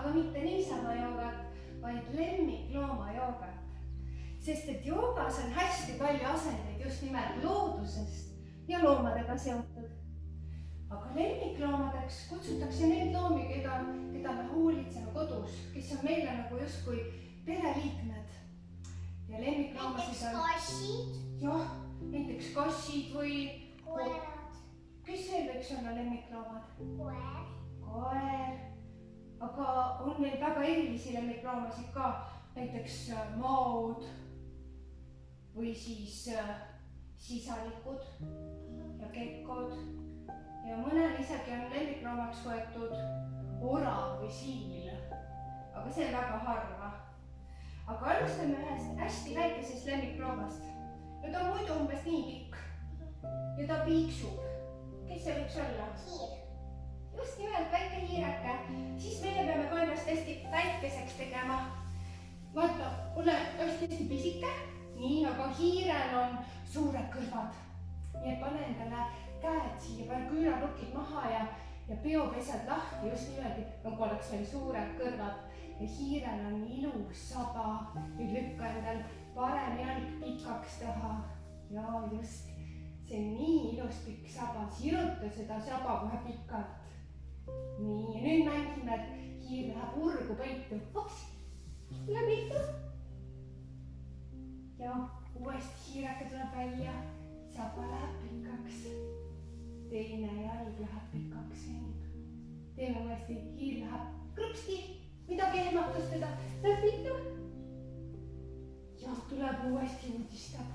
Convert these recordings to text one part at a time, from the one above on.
aga mitte niisama joogat, vaid lemmiklooma joogat. Sest et joogas on hästi palju asendeid just nimelt loodusest ja loomadega seotud. Aga lemmikloomadeks kutsutakse neid loomi, keda me hoolitseme kodus, kes on meile nagu justkui pereliikmed. Ja lemmikloomasid on... Näiteks kassid. Jah, näiteks kassid või... Koerad. Kes veel võiks olla lemmikloomad? Koer. Koer. Aga on meil väga erilisi lemmikloomasid ka. Näiteks maod või siis sisalikud ja kekkod. Ja mõnel isegi on lemmikloomaks võetud orav või siil. Aga see on väga harva. Aga alustame ühest hästi väikesest lemmikloomast. Ja ta on muidu umbes nii pikk. Ja ta piiksub. Kes see võiks olla? Hiir. Just nimelt väike hiireke. Siis meie peame ka ennast hästi väikeseks tegema. Vaata, ole hästi pisike. Nii, aga hiirel on suured kõrvad. Nii et pane endale käed siia, pane küünarnukid maha ja peopesad lahti. Just niimoodi, nagu oleks meil suured kõrvad. Ja hiirel on ilus saba. Nüüd lükka endal parem jalg pikaks taha. Ja just, see on nii ilus pikk saba. Siruta seda saba kohe pikalt. Nii, ja nüüd mängime, et hiir läheb urgu peitu. Hops, tule peitu. Ja uuesti hiireke tuleb välja. Saba läheb pikaks. Teine jalg läheb pikaks. Teeme uuesti, hiir läheb krõpsti. Midagi ehmatas teda. Läheb peitu. Ja tuleb uuesti uudistab.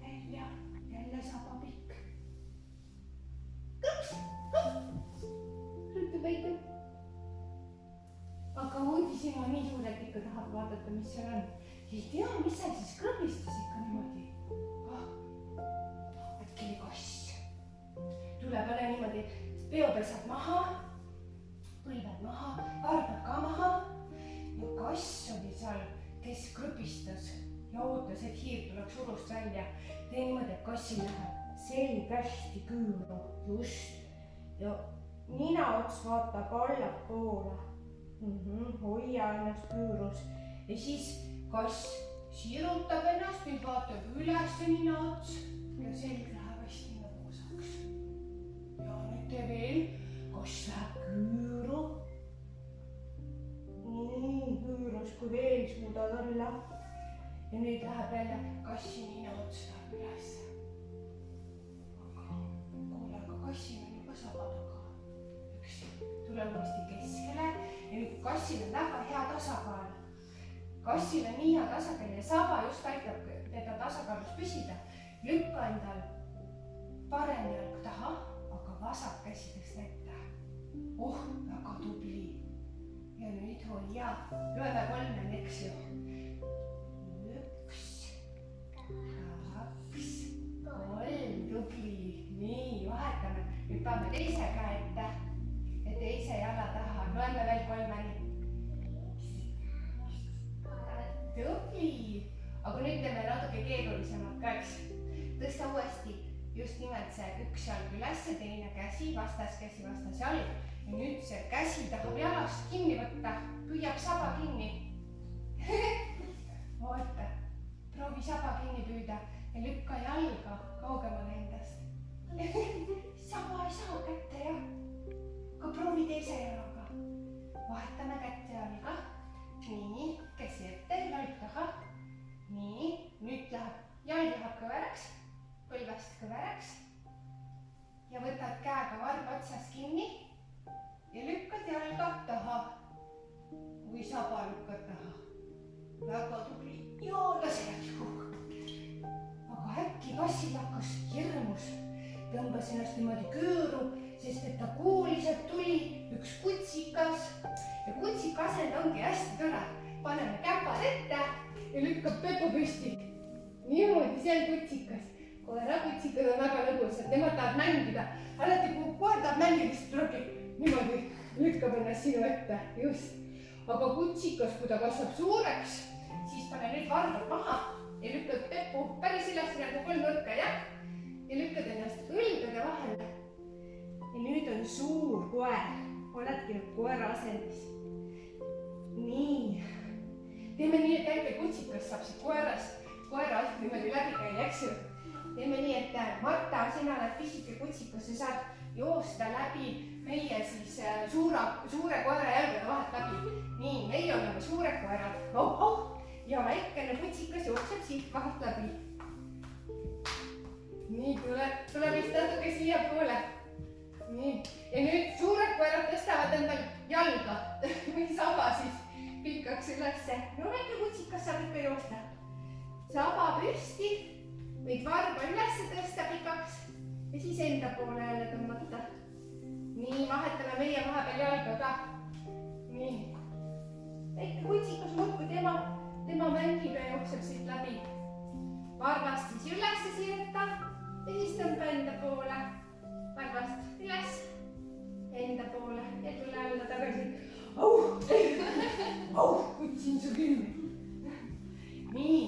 Välja, jälle saba pikk. Krõps. Rüttu peitu. Aga uudisima on nii suur, et ikka tahab vaadata, mis seal on. Ei tea, mis seal siis krõbistas ikka niimoodi. Äkki oli kass. Tule pane niimoodi peopesad maha, põlved maha, karbad ka maha. Ja kass oli seal, kes krõbistas ja ootas, et hiir tuleks urust välja. Tee niimoodi, et kassil läheb selg hästi küüru. Just. Ja nina ots vaatab allapoole. Hoia ennast küürus. Ja siis kass sirutab ennast, nüüd vaatab üles nina ots ja selg läheb hästi mõnusaks. Ja nüüd tee veel, kass läheb küüru. Nii küürus, kui veel suudad olla. Ja nüüd läheb jälle kassi nina ots läheb üles. Aga kuule, aga kassil on juba saba taga. Üks tuleb uuesti keskele ja nüüd kassil on väga hea tasakaal. Kassil on nii hea tasakaal ja saba just aitab teda tasakaalus püsida. Lükka endal parem jalg taha, aga vasak käsidest ette. Väga tubli. Ja nüüd hoia. Lööme 3 neksu. 1, 2, 3. Tubli. Nii, vahetame. Hüppame teise käe ette ja teise jala taha. Loeme veel 3. Tubli! Aga nüüd teeme natuke keerulisemalt ka, eks. Tõsta uuesti just nimelt see üks jalg üles, teine käsi, vastaskäsi, vastasjalg. Ja nüüd see käsi tahab jalast kinni võtta, püüab saba kinni. Oota, proovi saba kinni püüda ja lükka jalga kaugemale endast. Saba ei saa kätte, jah. Aga proovi teise jalaga. Vahetame kätte jalga. Nii, käsi ette, jalg taha. Nii, nüüd jalg läheb kõveraks, põlvest kõveraks. Ja võtad käega varba otsas kinni ja lükkad jalga taha. Või saba lükkad taha. Väga tubli. Ja lase jätku. Aga äkki kassil hakkas hirmus. Tõmbas ennast niimoodi küüru, sest et ta kuulis, et tuli üks kutsikas. Ja kutsikasend ongi hästi tore. Paneme käpad ette ja lükkab pepu püsti. Niimoodi see on kutsikas. Koerakutsikad on väga lõbusad, nemad tahavad mängida. Alati kui koer tahab mängida, siis tulebki niimoodi lükkab ennast sinu ette. Just. Aga kutsikas, kui ta kasvab suureks, siis pane nüüd varbad maha ja lükkad pepu päris üles nagu 3 nurka, jah? Ja lükkad ennast õlgade vahele. Ja nüüd on suur koer. Oledki nüüd koera asendis. nii. Teeme nii, et äkki kutsikas saab siit koera alt niimoodi läbi käia, eks ju. Teeme nii, et Marta, sina oled pisike kutsikas, sa saad joosta läbi meie siis suure koera jalgade vahelt läbi. Nii, meie oleme suured koerad. Ja väikene kutsikas jookseb siit vahelt läbi. Nii, tule vist natuke siia poole. Nii, ja nüüd suured koerad tõstavad endal jalga või saba siis pikaks ülesse. No väike kutsikas saab ikka joosta. Saba püsti, võid varba ülesse tõsta pikaks ja siis enda poole jälle tõmmata. Nii, vahetame meie vahepeal jalga ka. Nii, väike kutsikas muudkui tema mängib ja jookseb siit läbi. Varvast siis ülesse siireta ja siis tõmba enda poole. Varvast üles, enda poole ja tule alla tagasi. Kutsin su kinni. Nii,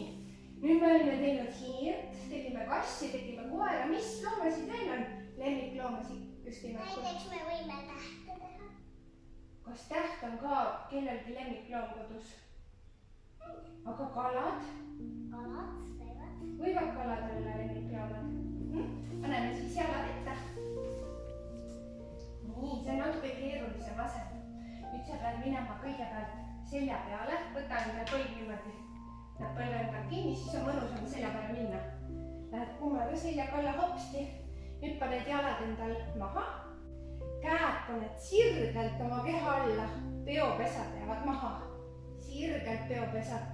nüüd me oleme teinud hiirt, tegime kassi, tegime koera. Mis loomasid veel on? Lemmikloomasid just nimelt. Näiteks me võime tähte teha. Kas täht on ka kellelgi lemmikloom kodus? Aga kalad? Kalad võivad. Võivad kalad olla lemmikloomad. Paneme siis jalad ette. Nii, see on natuke keerulisem asend. Nüüd sa pead minema kõigepealt selja peale. Võta enda põlv niimoodi. Lähed põlve enda kinni, siis on mõnusam selja peale minna. Lähed kummega seljaga alla hopsti. Nüüd paned jalad endal maha. Käed paned sirgelt oma keha alla. Peopesad jäävad maha. Sirgelt peopesad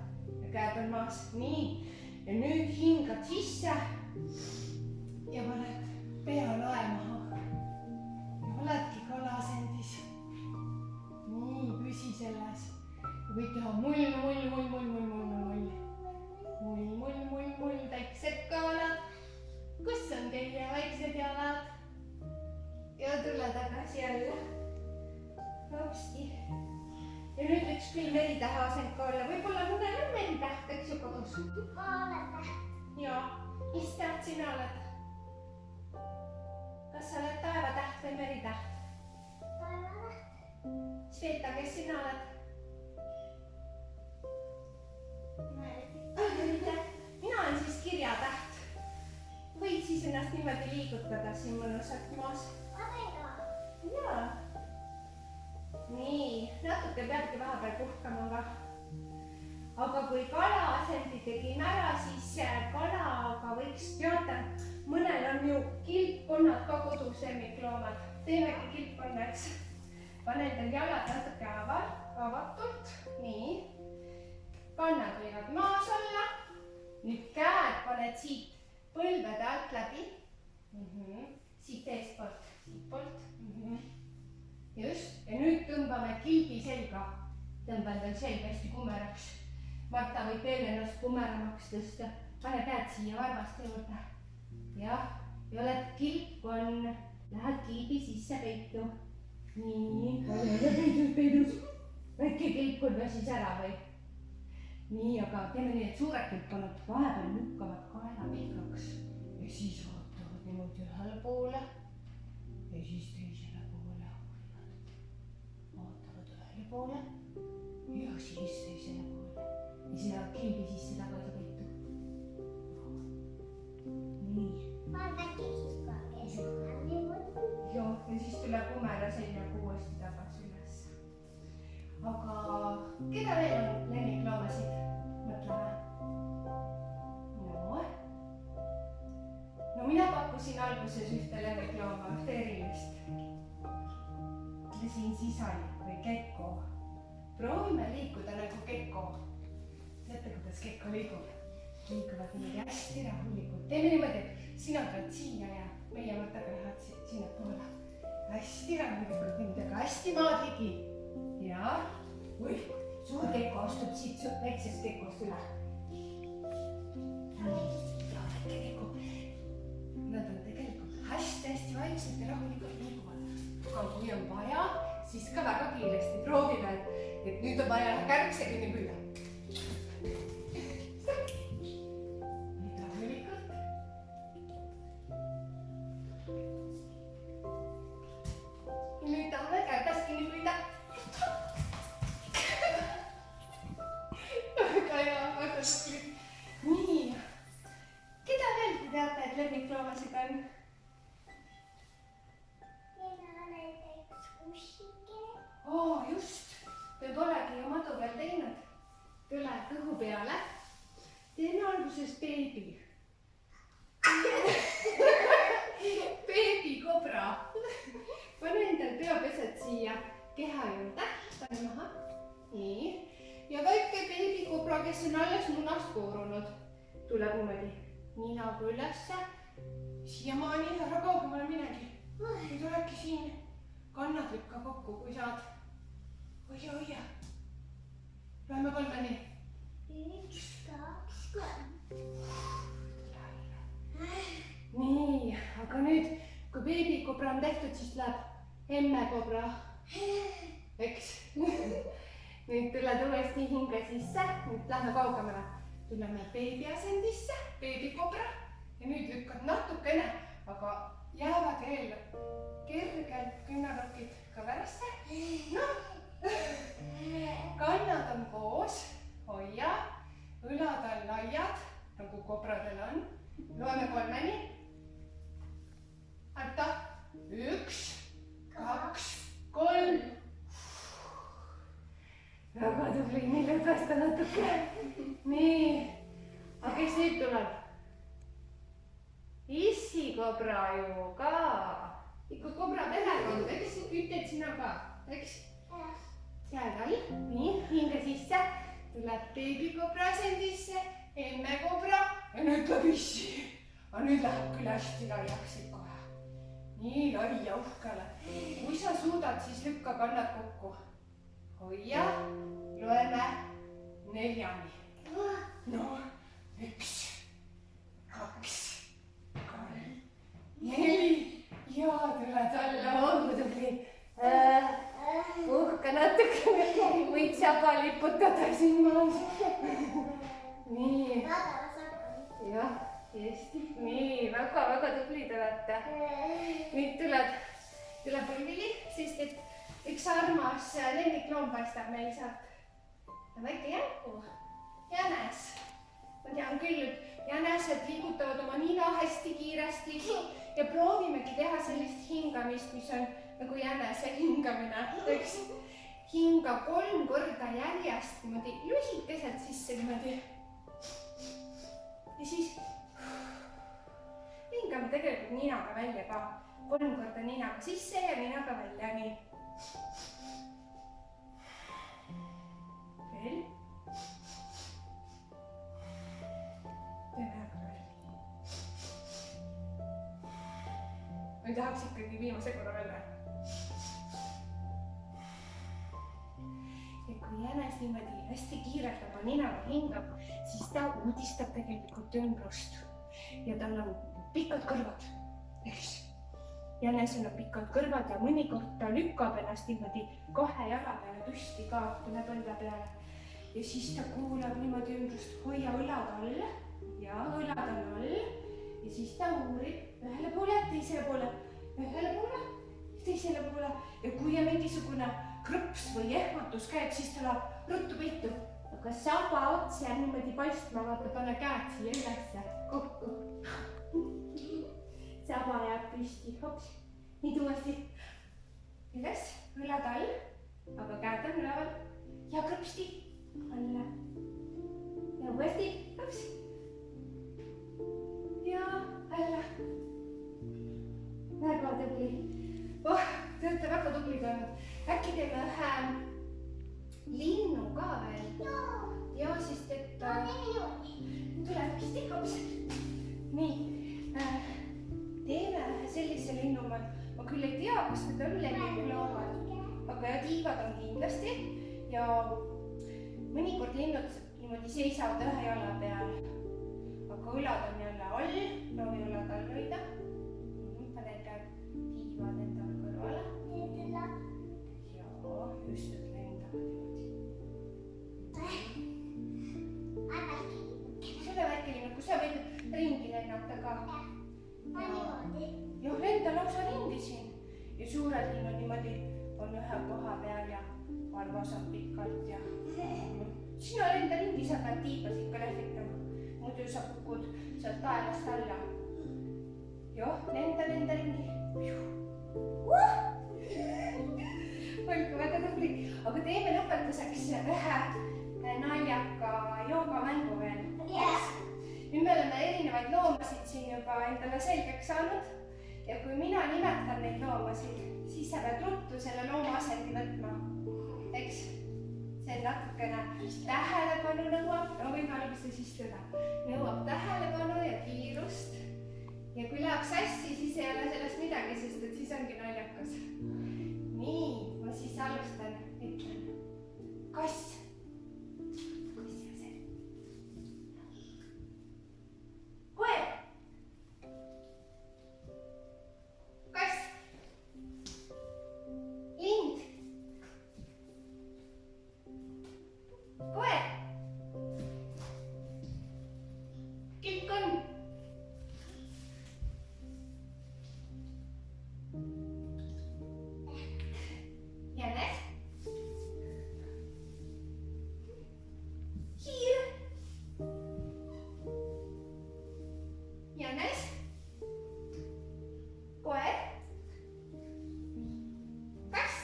ja käed on maas. Nii, ja nüüd hingad sisse ja paned pea lae maha. Oledki kalasendis. Nii, püsi selles. Võid teha mull, väiksed kalad. Kus on teie väiksed jalad? Ja tule tagasi jälle. Hopsti. Ja nüüd võiks küll meritähe asend ka olla. Võib-olla mõnel on meritäht, eks ju kodus? Ma olen täht. Jaa, mis täht sina oled? Kas sa oled taevatäht või meritäht? Taevatäht. Sveta, kes sina oled? Mina olen siis kirjatäht. Võid siis ennast niimoodi liigutada siin mõnusalt maas. Adega. Jaa. Nii, natuke peabki vahepeal puhkama ka. Aga kui kala asendi tegime ära, siis kalaga võiks teada, mõnel on ju kilpkonnad ka kodus lemmikloomad. Teemegi kilpkonnaks. Pane endal jalad natuke avatult. Nii. Kannad võivad maas olla. Nüüd käed paned siit põlvede alt läbi. Siit eestpoolt. Just. Ja nüüd tõmbame kilbi selga. Tõmba endal selga hästi kummeraks. Marta võib veel ennast kummeramaks tõsta. Pane käed siia varvaste juurde. Jah. Ja oled kilpkonn. Lähed kilbi sisse peitu. Nii. Peidus. Väike kilpkonn väsis ära või? Nii, aga teeme nii, et suured kilpkonnad vahepeal lükkavad kaela pikaks. Ja siis vaatavad niimoodi ühele poole. Ja siis teisele poole. Vaatavad ühele poole. Ja siis teisele poole. Ja siis lähevad kilbi sisse tagasi peitu. Nii. Ma nägin siis ka keskkonna niimoodi. Joo, ja siis tuleb kumera seljaga uuesti tagasi üles. Aga keda veel on lemmikloomasid? Mõtleme. No mina pakkusin alguses ühte lemmiklooma, ühte erilist. Ja siin sisalik või gekko. Proovime liikuda nagu gekko. Teate, kuidas gekko liigub? Liiguvad niimoodi hästi rahulikult. Teeme niimoodi, et sina tuled siia ja meie Martaga lähevad sinna poole. Hästi rahulikult, niimoodi, aga hästi maad ligi. Ja, või, suur gekko astub siit väiksest gekost üle. Ja väike gekko. Nad on tegelikult hästi vaikselt ja rahulikult liiguvad. Aga kui on vaja, siis ka väga kiiresti proovime, et nüüd on vaja kärbse kinni püüda. Rahulikult. Nüüd tahame kärbest kinni püüda. te polegi ju madu peal teinud. Tule kõhu peale. Teeme alguses beebi. Beebikobra. Pane endal peapesed siia keha juurde. Pane maha. Nii. Ja väike beebikobra, kes on alles munast koorunud. Tuleb niimoodi ninaga ülesse. Siiamaani ära kaugemale minegi. Nüüd olegi siin. Kannad lükka kokku, kui saad. Hoia. Loeme 3 nii. 1, 2, 3. Nii, aga nüüd, kui beebikobra on tehtud, siis läheb emmekobra. Eks? Nüüd tuled uuesti hinge sisse. Nüüd lähme kaugemale. Tuleme beebi asendisse, beebikobra. Ja nüüd lükkad natukene, aga jäävad veel kergelt küünarnukid kõverasse. No. Kannad on koos. Hoia. Õlad on laiad, nagu kobradel on. Loeme 3 nii. Arta. 1, 2, 3. Väga tubli, nii lõdvesta natuke. Nii. Aga kes nüüd tuleb? Issikobra ju ka. Ikka kobra perekond, eks? Ütled sina ka, eks? Seal all. Nii, hinge sisse. Tuleb beebikobra asendisse, emmekobra ja nüüd tuleb issi. Aga nüüd läheb küll hästi laiaks kohe. Nii lai ja uhkele. Kui sa suudad, siis lükka kannad kokku. Hoia. Loeme 4 nii. No, 1, 2, 3, 4. Ja tuled alla. Olgu tubli. Uhka natuke. Võid saba liputada siin maas. Nii. Jah, hästi. Nii, väga tublid olete. Nüüd tuleb Ulvili, sest et üks armas lemmikloom paistab meil sealt. Väike jänku. Jänes. Ma tean küll, et jänesed liigutavad oma nina hästi kiiresti ja proovimegi teha sellist hingamist, mis on nagu jänese hingamine. Eks hinga 3 korda järjest niimoodi lühikeselt sisse niimoodi. Ja siis hingame tegelikult ninaga välja ka. 3 korda ninaga sisse ja ninaga välja. Nii. Veel. Teeme aga veel. Ma tahaks ikkagi viimase korra veel. Ja kui jänes niimoodi hästi kiirelt oma ninaga hingab, siis ta uudistab tegelikult ümbrust. Ja tal on pikad kõrvad. Eks? Jänesel on pikad kõrvad ja mõnikord ta lükkab ennast niimoodi 2 jala peale püsti ka, tule põlve peale. Ja siis ta kuulab niimoodi ümbrust, hoia õlad all ja õlad on all. Ja siis ta uurib ühele poole, teisele poole, ühele poole, teisele poole. Ja kui on mingisugune krõps või ehmatus käib, siis ta läheb ruttu peitu. Aga saba ots jääb niimoodi paistma, vaata, pane käed siia ülesse kokku. Saba jääb püsti, hops. Nüüd uuesti üles, õlad all, aga käed on üleval ja krõpsti alla. Ja uuesti, hops. Ja alla. Väga tubli. Te olete väga tublid olnud. Äkki teeme ühe linnu ka veel. Ja siis, et tuleb vist hops. Nii, teeme ühe sellise linnu. Ma küll ei tea, kas need on lemmikloomad, aga ja tiivad on kindlasti. Ja mõnikord linnud niimoodi seisavad 1 jala peal. Aga õlad on jälle all, proovi õlad all hoida. Panege tiivad endale kõrvale. Ja just nüüd lendavad niimoodi. Selle väike linnu, kus sa võid ringi lennata ka. Ja lenda lausa ringi siin. Ja suured linnud niimoodi on 1 koha peal ja arvas on pikalt ja sina lenda ringi, sa pead tiibas ikka lehvitama. Muidu sa kukud sealt taevast alla. Joh, lenda ringi. Olgu väga tubli. Aga teeme lõpetuseks siin juba endale selgeks saanud ja kui mina nimetan neid loomasid, siis sa pead ruttu selle looma asendi võtma, eks? See natukene tähelepanu nõuab, no võime alguses istuda, nõuab tähelepanu ja kiirust ja kui läheb sassi, siis ei ole sellest midagi, sest et siis ongi naljakas. Nii, ma siis alustan, ütlen. Kass. Koer. Kass. Lind. Koer. Kilpkonn. Jänes. Hiir. Jänes. Koer. Kass.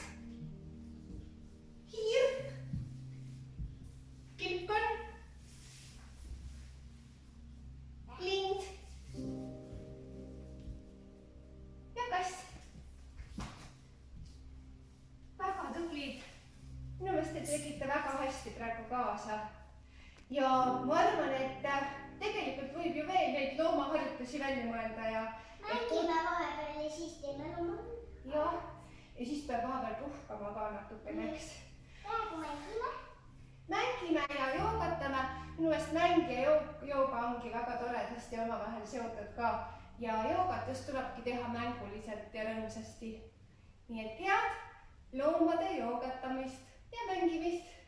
Hiir. Kilpkonn. Lind. Ja kass. Väga tublid. Minu meelest te tegite väga hästi praegu kaasa. Ja ma arvan, et tegelikult võib ju veel neid loomaharjutusi välja mõelda ja Mängime vahepeal ja siis teeme looma. ja siis peab vahepeal puhkama ka natukene, eks? Praegu mängime. Mängime ja joogatame. Minu meelest mäng ja jooga ongi väga toredasti omavahel seotud ka ja joogatust tulebki teha mänguliselt ja rõõmsasti. Nii et head loomade joogatamist ja mängimist!